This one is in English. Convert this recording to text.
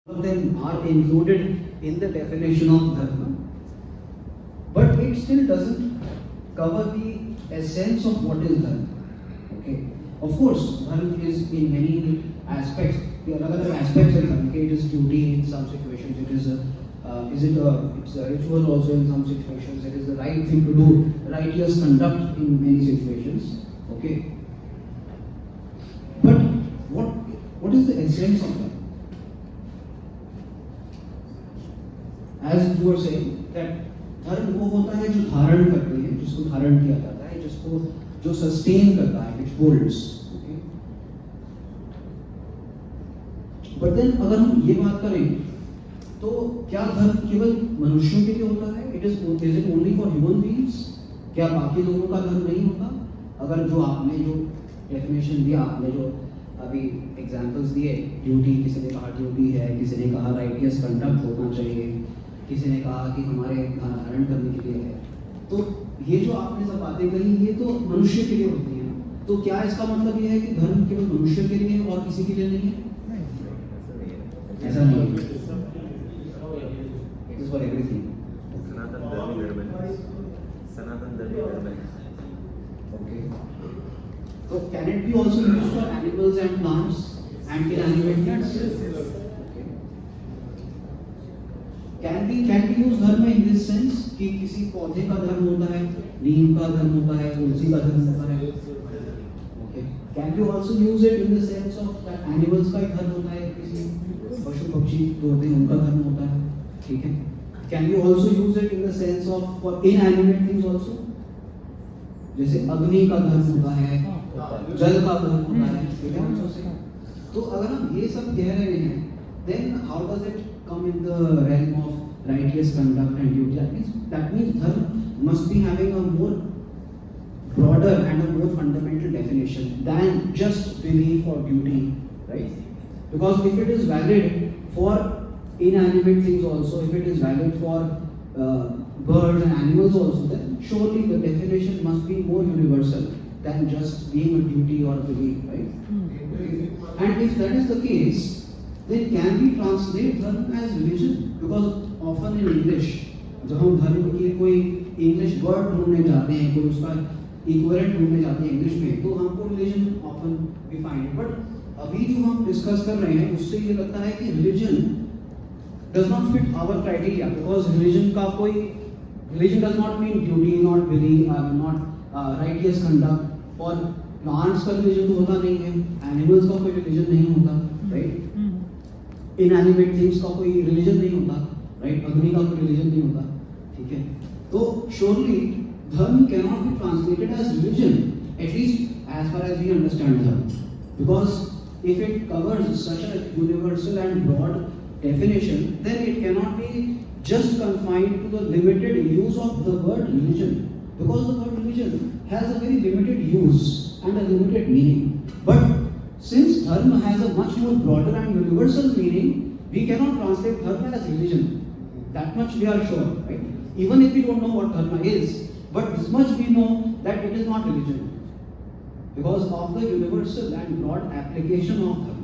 of them are included in the definition of dharma, but it still doesn't cover the essence of what is dharma. Okay, of course, dharma is in many aspects. The other aspects of dharma, it is duty in some situations. It's a ritual also in some situations. It is the right thing to do, righteous conduct in many situations. Okay, but what is the essence of that? As you were saying that धर्म वो होता है जो धारण करते हैं, जिसको धारण किया जाता है, जिसको जो सस्टेन करता है, which holds. Okay? But then अगर हम ये बात करें तो क्या धर्म केवल मनुष्यों के लिए होता है? Is it only for human beings? क्या बाकी लोगों का धर्म नहीं होता? अगर जो आपने जो डेफिनेशन दिया, आपने जो अभी एग्जांपल्स दिए, ड्यूटी, किसी ने कहा ड्यूटी है, किसी ने कहा राइटियस कंडक्ट होना चाहिए, किसी ने कहा कि हमारे धारण करने के लिए है, तो ये जो आपने सब बातें कही ये तो मनुष्य के लिए होती हैं, तो क्या इसका मतलब ये है कि धर्म केवल मनुष्य के लिए और किसी के लिए नहीं है? ऐसा नहीं है, इट इज फॉर एवरीथिंग. सनातन धर्म है. ओके, तो can it be also used for animals and plants and inanimate things? Can we use dharma in this sense कि किसी पौधे का धर्म होता है, नीम का धर्म होता है, तुलसी का धर्म होता है? Okay. Can you also use it in the sense of that animals का एक धर्म होता है, किसी पशु पक्षी जो होते हैं उनका धर्म होता है, ठीक है? Can you also use it in the sense of for inanimate things also? जैसे अग्नि का धर्म होता है, जल का धर्म होता है, ठीक है? तो अगर हम ये सब कह रहे हैं, then how does it come in the realm of righteous conduct and duty? That means dharma must be having a more broader and a more fundamental definition than just belief or duty, right? Because if it is valid for inanimate things also, if it is valid for birds and animals also, then surely the definition must be more universal than just being a duty or a belief, right? And if that is the case, then can we translate dharma as religion? Because often in English, जब हम धर्म की कोई English word ढूंढने जाते हैं, कोई उसका इक्विवेलेंट ढूंढने जाते हैं इंग्लिश में, तो हमको religion often we find. But अभी जो हम डिस्कस कर रहे हैं उससे ये लगता है कि religion does not fit our criteria, because religion does not mean duty, not belief, not righteous conduct. और plants का religion तो होता नहीं है, animals का कोई religion नहीं होता, right? Inanimate things का कोई religion नहीं होता, right? अग्नि का कोई religion नहीं होता, ठीक है? तो surely dharma cannot be translated as religion, at least as far as we understand dharma, because if it covers such a universal and broad definition, then it cannot be just confined to the limited use of the word religion, because the word religion has a very limited use and a limited meaning. But since dharma has a much more broader and universal meaning, we cannot translate dharma as religion. That much we are sure, right? Even if we don't know what dharma is, but this much we know that it is not religion, because of the universal and broad application of dharma.